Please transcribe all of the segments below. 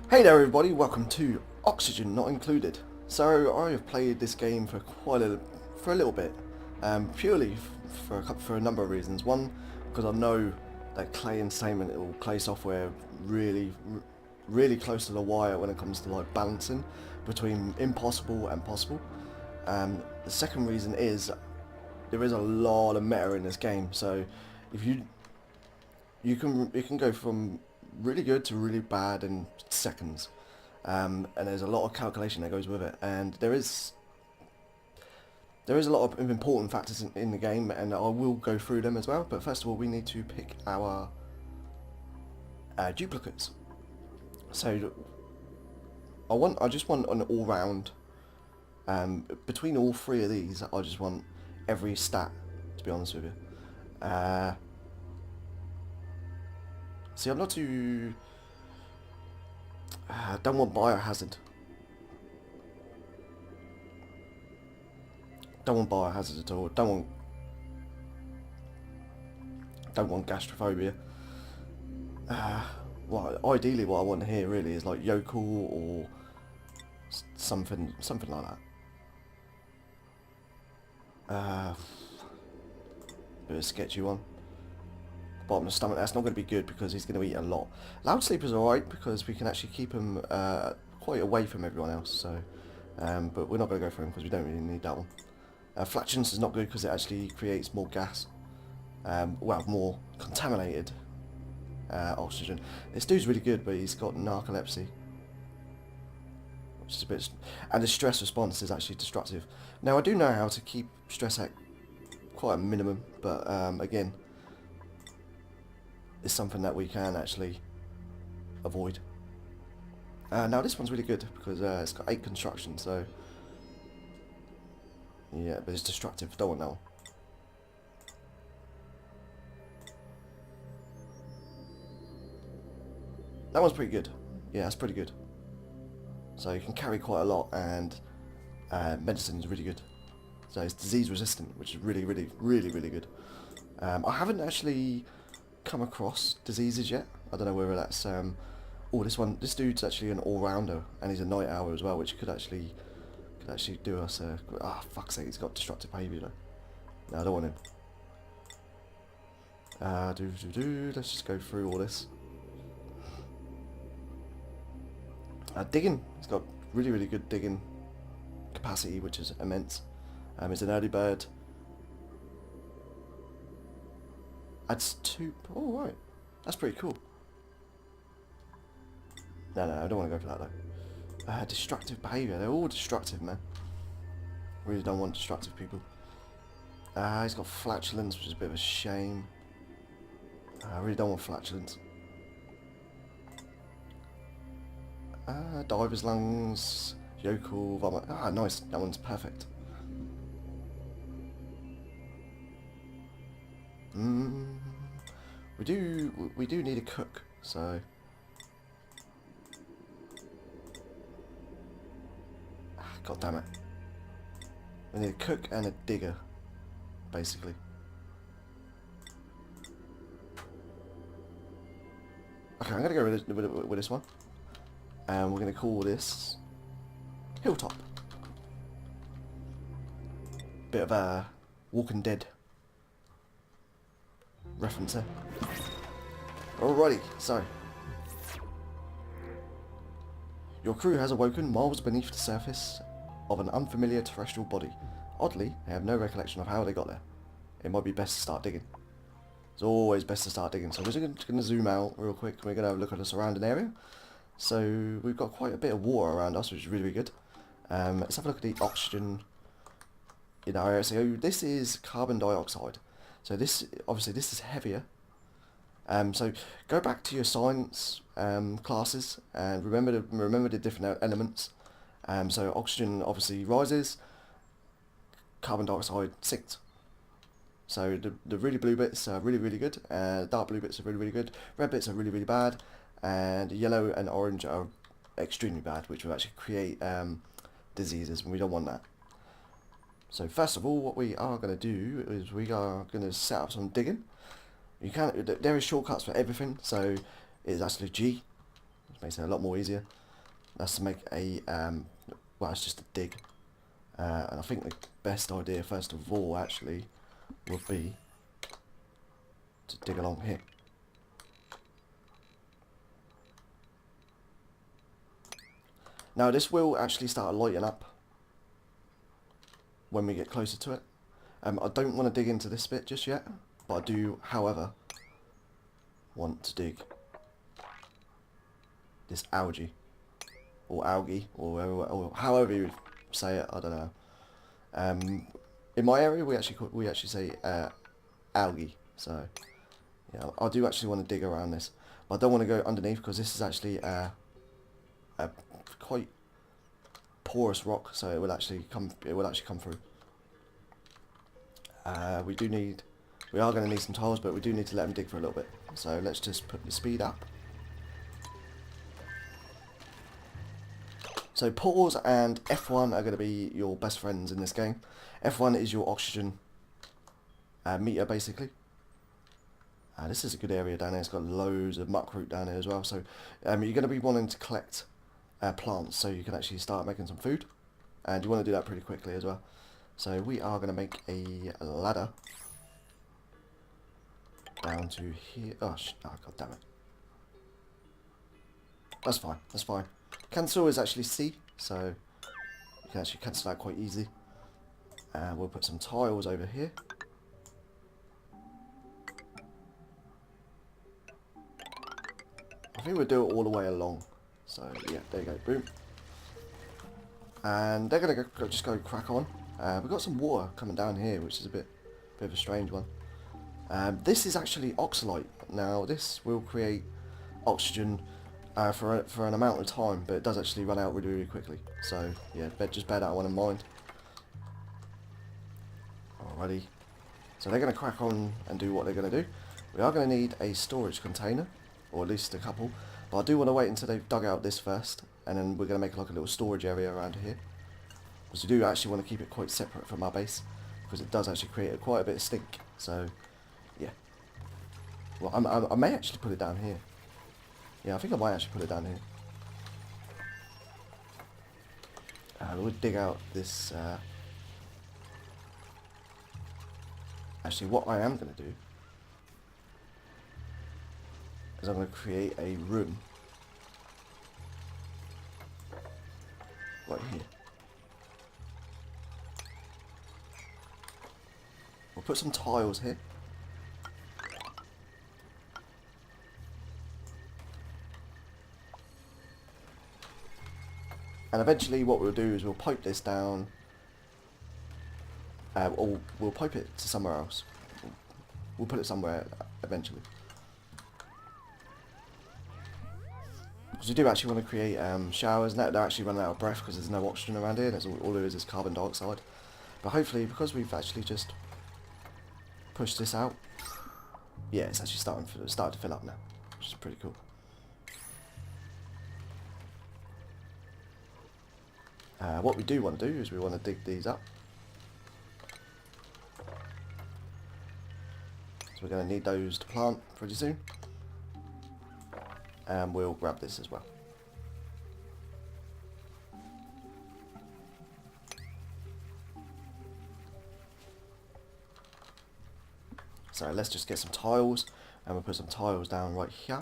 Hey there everybody, welcome to Oxygen Not Included. So I have played this game for for a little bit, purely for a number of reasons. One, because I know that Clay Entertainment will play software really close to the wire when it comes to like balancing between impossible and possible. The second reason is there is a lot of meta in this game, so if you can go from really good to really bad in seconds, and there's a lot of calculation that goes with it, and there is a lot of important factors in the game, and I will go through them as well. But first of all, we need to pick our duplicates. So I just want an all round. Between all three of these, I just want every stat. To be honest with you. See, I'm not too... don't want biohazard. Don't want biohazard at all. Don't want gastrophobia. Well, ideally what I want here really is like yokel or something like that. Bit of a sketchy one. Bottom of the stomach, that's not going to be good because he's going to eat a lot. Loud sleeper's alright because we can actually keep him quite away from everyone else, so but we're not going to go for him because we don't really need that one. Flatulence is not good because it actually creates more gas, well, more contaminated oxygen. This dude's really good, but he's got narcolepsy, which is a bit, and the stress response is actually destructive. Now I do know how to keep stress at quite a minimum, but again, is something that we can actually avoid. Now this one's really good because it's got 8 construction, so yeah, but it's destructive. Don't want that one. That one's pretty good. Yeah, that's pretty good. So you can carry quite a lot, and medicine is really good. So it's disease resistant, which is really good. I haven't actually come across diseases yet. I don't know whether that's oh, this dude's actually an all-rounder, and he's a night owl as well, which could actually do us fuck's sake, he's got destructive behaviour though. No, I don't want him. Let's just go through all this. Digging, he's got really good digging capacity, which is immense. He's an early bird. Adds 2... Oh, right. That's pretty cool. No, I don't want to go for that, though. Destructive behaviour. They're all destructive, man. Really don't want destructive people. He's got flatulence, which is a bit of a shame. I really don't want flatulence. Diver's lungs. Yokel, vomit. Nice. That one's perfect. We do need a cook, so god damn it. We need a cook and a digger, basically. Okay, I'm gonna go with this one, and we're gonna call this Hilltop. Bit of a Walking Dead reference there. Alrighty, so your crew has awoken miles beneath the surface of an unfamiliar terrestrial body. Oddly, they have no recollection of how they got there. It might be best to start digging. It's always best to start digging. So we're just going to zoom out real quick. We're going to have a look at the surrounding area. So we've got quite a bit of water around us, which is really good. Let's have a look at the oxygen in our area. So this is carbon dioxide. So this, obviously, this is heavier. So go back to your science classes and remember the different elements. So oxygen obviously rises, carbon dioxide sinks. So the really blue bits are really good, dark blue bits are really good, red bits are really bad, and yellow and orange are extremely bad, which will actually create diseases, and we don't want that. So first of all, what we are going to do is we are going to set up some digging. There is shortcuts for everything, so it's actually G. which makes it a lot more easier. That's to make a, well, it's just a dig. And I think the best idea, first of all, actually, would be to dig along here. Now this will actually start lighting up when we get closer to it. I don't want to dig into this bit just yet, but I do, however, want to dig this algae, or algae, or however you say it. I don't know. In my area, we actually say algae. So yeah, I do actually want to dig around this, but I don't want to go underneath because this is actually a quite porous rock, so it will actually come through. We are going to need some tiles, but we do need to let them dig for a little bit. So let's just put the speed up. So pause and F1 are going to be your best friends in this game. F1 is your oxygen meter, basically. This is a good area down there. It's got loads of muckroot down there as well. So you're going to be wanting to collect plants so you can actually start making some food. And you want to do that pretty quickly as well. So we are going to make a ladder down to here. Oh, god damn it. That's fine, that's fine. Cancel is actually C, so you can actually cancel that quite easy. We'll put some tiles over here. I think we'll do it all the way along. So yeah, there you go, boom. And they're going to just go crack on. We've got some water coming down here, which is a bit of a strange one. This is actually oxalite. Now this will create oxygen for an amount of time, but it does actually run out really, really quickly. So yeah, just bear that one in mind. Alrighty. So they're going to crack on and do what they're going to do. We are going to need a storage container, or at least a couple. But I do want to wait until they've dug out this first, and then we're going to make like a little storage area around here. Because we do actually want to keep it quite separate from our base, because it does actually create quite a bit of stink. So yeah. Well, I may actually put it down here. Yeah, I think I might actually put it down here. We'll dig out this... Actually, what I am going to do is I'm going to create a room right here. We'll put some tiles here. And eventually what we'll do is we'll pipe this down, or we'll pipe it to somewhere else. We'll put it somewhere eventually. Because we do actually want to create showers. Now they're actually running out of breath because there's no oxygen around here, and all there is carbon dioxide. But hopefully, because we've actually just pushed this out, yeah, it's actually starting to fill up now, which is pretty cool. What we do want to do is we want to dig these up. So we're going to need those to plant pretty soon. And we'll grab this as well. So let's just get some tiles, and we'll put some tiles down right here.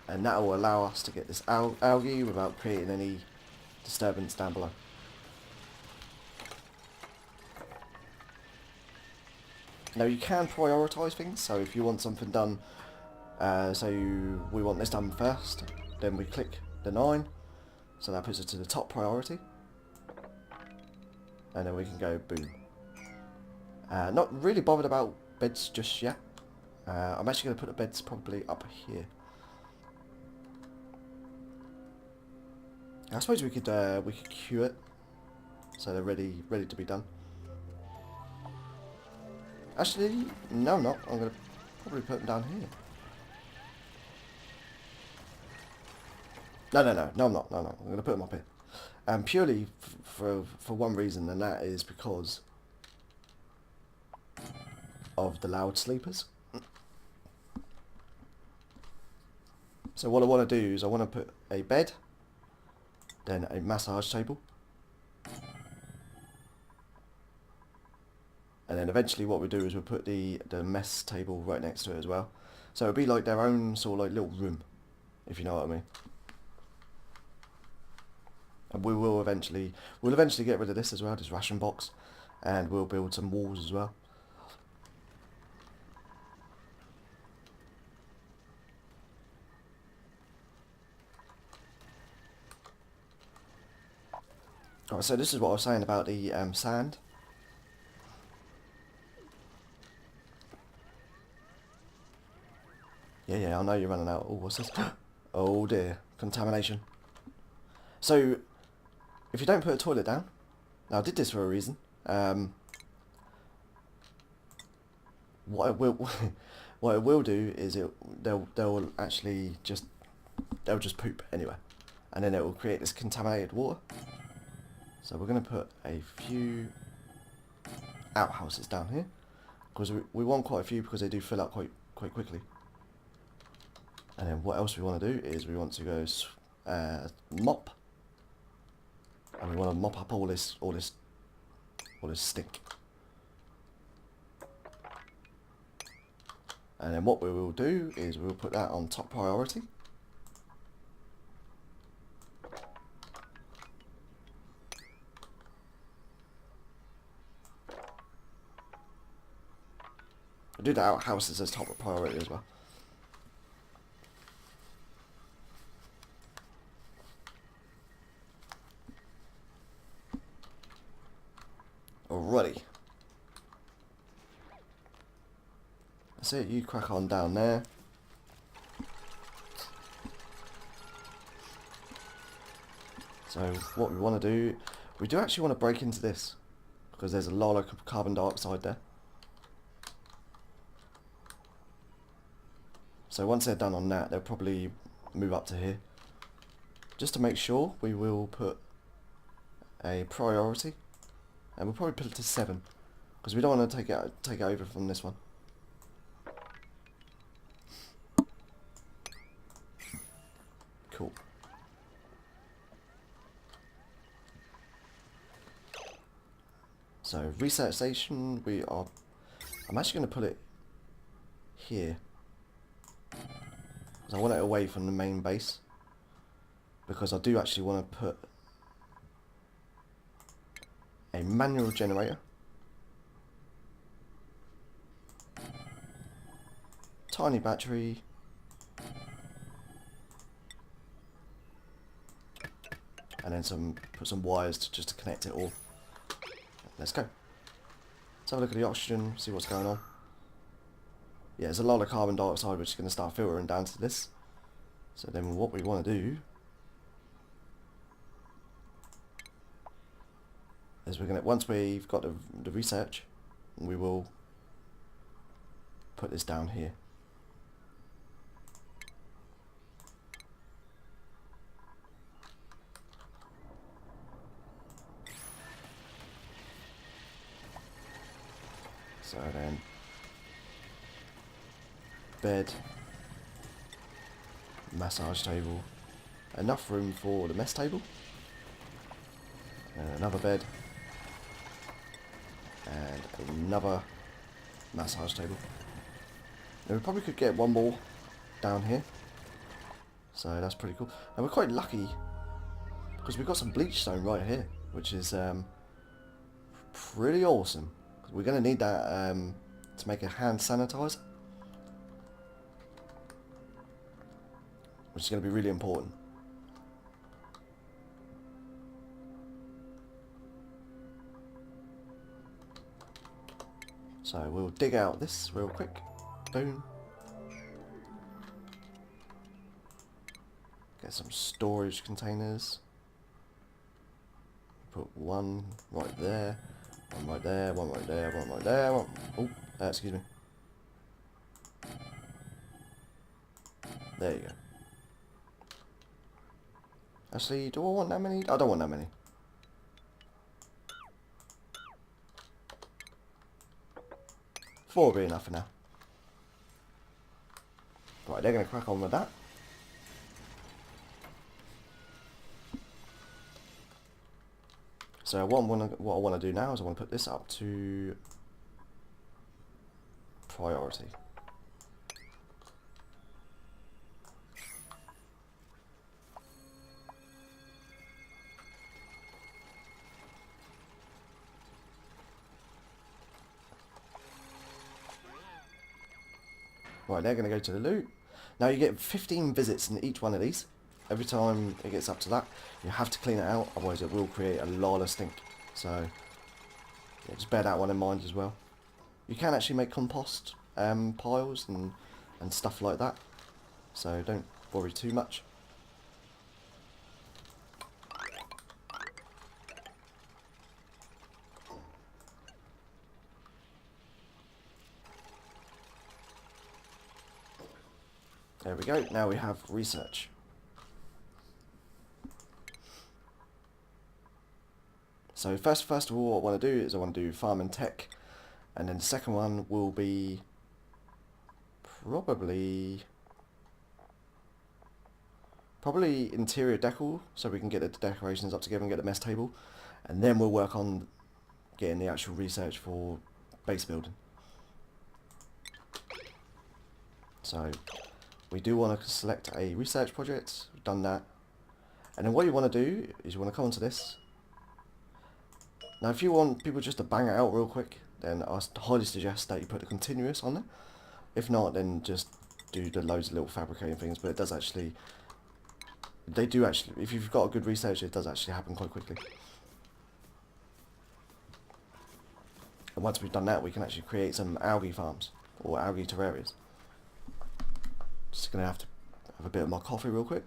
And that will allow us to get this algae without creating any disturbance down below. Now you can prioritise things, so if you want something done, we want this done first, then we click the 9, so that puts it to the top priority, and then we can go boom. Not really bothered about beds just yet. I'm actually going to put the beds probably up here. I suppose we could queue it, so they're ready to be done. Actually, no, I'm not. I'm going to probably put them down here. No, I'm not. No, I'm going to put them up here. Purely for one reason, and that is because of the loud sleepers. So what I want to do is I want to put a bed, then a massage table, and then eventually what we do is we'll put the mess table right next to it as well. So it'll be like their own sort of like little room, if you know what I mean. And we'll eventually get rid of this as well, this ration box, and we'll build some walls as well. Alright, so this is what I was saying about the sand. Yeah, I know you're running out. Oh, what's this? Oh dear, contamination. So, if you don't put a toilet down, now I did this for a reason. What it will, what it will do is they'll just poop anyway, and then it will create this contaminated water. So we're going to put a few outhouses down here because we want quite a few because they do fill up quite quickly. And then what else we want to do is we want to go mop, and we want to mop up all this stink. And then what we will do is we will put that on top priority. We'll do the outhouses as top priority as well. Alrighty. That's it, you crack on down there. So what we want to do, we do actually want to break into this because there's a lot of carbon dioxide there. So once they're done on that, they'll probably move up to here. Just to make sure, we will put a priority, and we'll probably put it to 7 because we don't want to take it over from this one. Cool. So research station, I'm actually going to put it here because I want it away from the main base, because I do actually want to put a manual generator, tiny battery, and then put some wires just to connect it all. Let's go. Let's have a look at the oxygen, see what's going on. Yeah, there's a lot of carbon dioxide which is going to start filtering down to this. So then what we want to do is once we've got the research, we will put this down here. So then, bed, massage table, enough room for the mess table, and another bed, and another massage table. Now we probably could get one more down here, so that's pretty cool. And we're quite lucky because we've got some bleach stone right here, which is pretty awesome. We're going to need that to make a hand sanitizer, which is going to be really important. So we'll dig out this real quick. Boom. Get some storage containers. Put one right there. One right there, one right there, one right there, one... Oh, excuse me. There you go. Actually, do I want that many? I don't want that many. 4 will be enough for now. Right, they're going to crack on with that. So what I want to do now is I want to put this up to priority. Right, they're going to go to the loot. Now you get 15 visits in each one of these. Every time it gets up to that, you have to clean it out, otherwise it will create a lot of stink. So, yeah, just bear that one in mind as well. You can actually make compost piles and stuff like that, so don't worry too much. There we go, now we have research. So first of all, what I want to do is I want to do farm and tech, and then the second one will be probably interior decor, so we can get the decorations up together and get the mess table, and then we'll work on getting the actual research for base building. So we do want to select a research project. We've done that, and then what you want to do is you want to come onto this. Now if you want people just to bang it out real quick, then I highly suggest that you put the continuous on there. If not, then just do the loads of little fabricating things, but it does actually, they do actually, if you've got a good research, it does actually happen quite quickly. And once we've done that, we can actually create some algae farms, or algae terrarias. Just going to have a bit of my coffee real quick.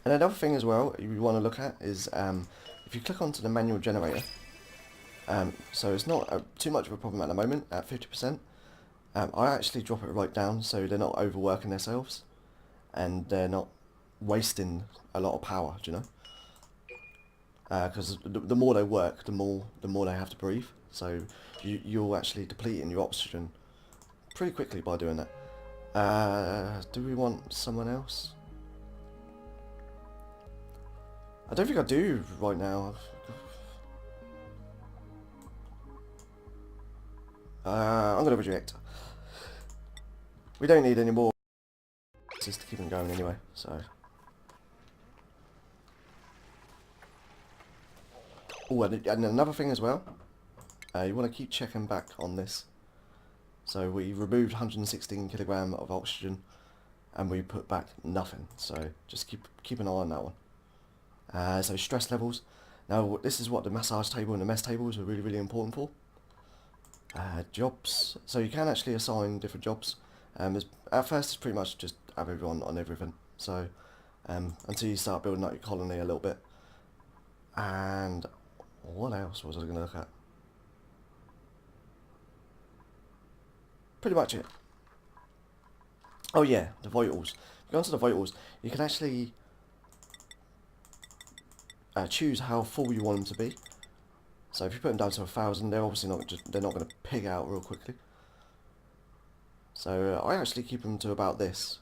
And another thing as well you want to look at is if you click onto the manual generator, so it's not too much of a problem at the moment at 50%. I actually drop it right down so they're not overworking themselves and they're not wasting a lot of power, do you know? Because the more they work, the more they have to breathe. So you're actually depleting your oxygen pretty quickly by doing that. Do we want someone else? I don't think I do right now. I'm going to reject. We don't need any more just to keep them going anyway, so. Oh, and another thing as well, you want to keep checking back on this. So we removed 116 kilogram of oxygen and we put back nothing, so just keep an eye on that one. So stress levels. Now this is what the massage table and the mess tables are really important for. Jobs. So you can actually assign different jobs. At first it's pretty much just have everyone on everything. So until you start building up your colony a little bit. And what else was I going to look at? Pretty much it. Oh yeah, the vitals. If you go onto the vitals, you can actually choose how full you want them to be. So if you put them down to 1,000, they're obviously they're not going to pig out real quickly. So I actually keep them to about this,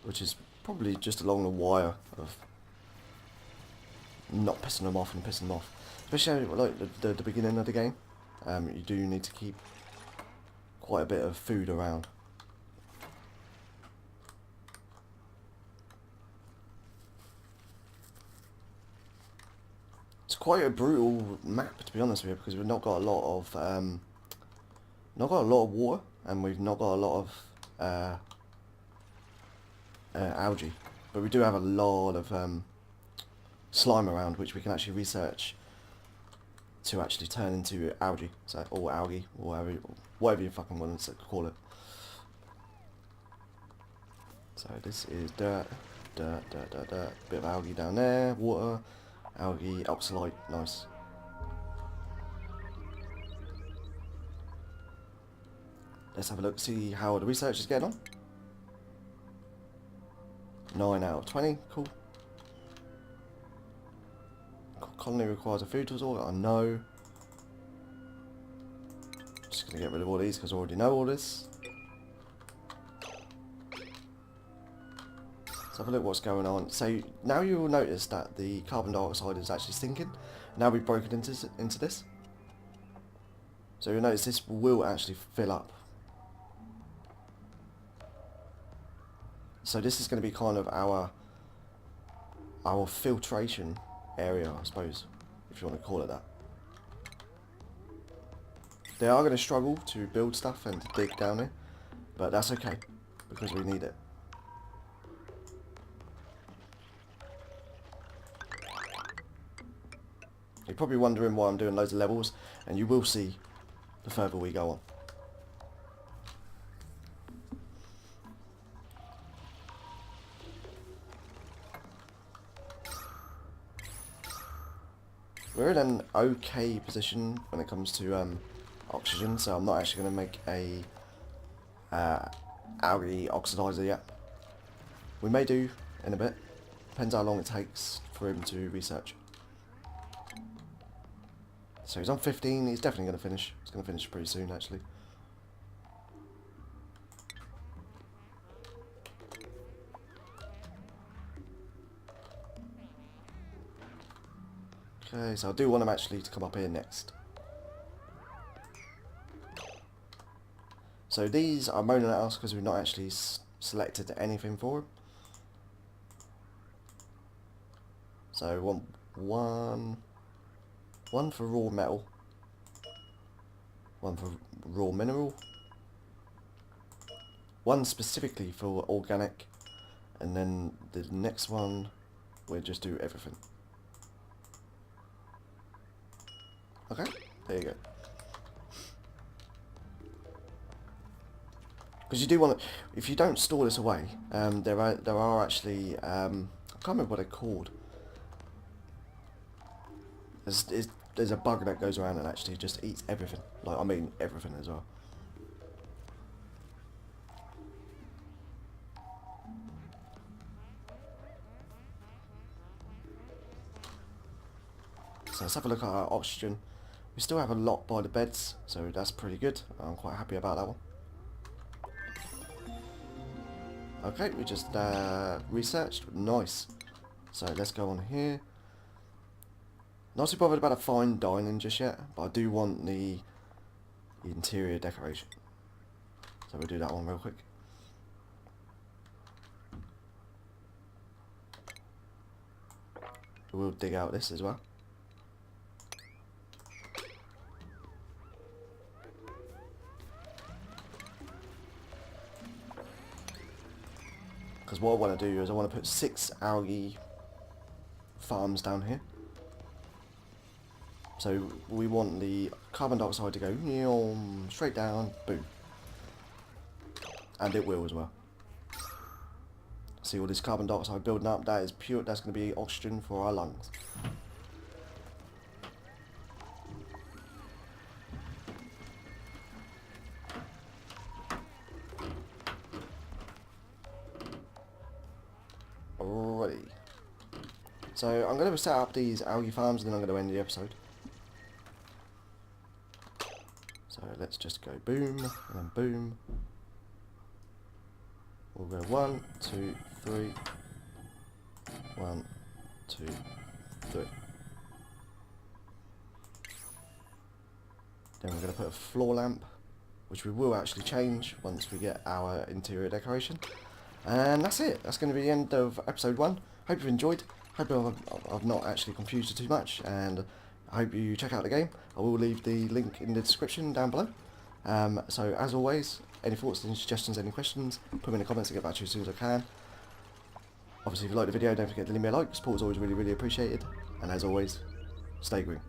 which is probably just along the wire of not pissing them off and pissing them off. Especially like the beginning of the game, you do need to keep quite a bit of food around. It's quite a brutal map, to be honest with you, because we've not got a lot of water, and we've not got a lot of algae, but we do have a lot of slime around, which we can actually research to actually turn into algae, so or algae, or whatever you fucking want to call it. So this is dirt, bit of algae down there, water. Algae, oxalite, nice. Let's have a look, see how the research is getting on. 9 out of 20, cool. colony requires a food resort. I know. Just going to get rid of all these because I already know all this. Let's have a look what's going on. So now you will notice that the carbon dioxide is actually sinking. Now we've broken into this. So you'll notice this will actually fill up. So this is going to be kind of our filtration area, I suppose, if you want to call it that. They are going to struggle to build stuff and to dig down here, but that's okay, because we need it. You're probably wondering why I'm doing loads of levels, and you will see the further we go on. We're in an okay position when it comes to oxygen, so I'm not actually going to make a algae oxidizer yet. We may do in a bit. Depends how long it takes for him to research. So he's on 15, he's definitely going to finish. He's going to finish pretty soon actually. Okay, so I do want him actually to come up here next. So these are moaning at us because we've not actually selected anything for him. So one for raw metal, one for raw mineral, one specifically for organic, and then the next one we'll just do everything. Okay, there you go. Because you do want to, if you don't store this away, there are actually I can't remember what they're called. There's a bug that goes around and actually just eats everything. Like, I mean everything as well. So let's have a look at our oxygen. We still have a lot by the beds, so that's pretty good. I'm quite happy about that one. Okay, we just researched. Nice. So let's go on here. Not too bothered about a fine dining just yet, but I do want the interior decoration. So we'll do that one real quick. We'll dig out this as well. Because what I want to do is I want to put 6 algae farms down here. So we want the carbon dioxide to go straight down, boom. And it will as well. See all this carbon dioxide building up, that is pure, that's going to be oxygen for our lungs. Alrighty. So I'm going to set up these algae farms and then I'm going to end the episode. So let's just go boom, and then boom. We'll go 1, 2, 3. 1, 2, 3. Then we're going to put a floor lamp, which we will actually change once we get our interior decoration. And that's it. That's going to be the end of episode 1. Hope you've enjoyed. Hope I've not actually confused you too much, and I hope you check out the game. I will leave the link in the description down below. So as always, any thoughts, any suggestions, any questions, put them in the comments and get back to you as soon as I can. Obviously, if you like the video, don't forget to leave me a like. Support is always really, really appreciated. And as always, stay green.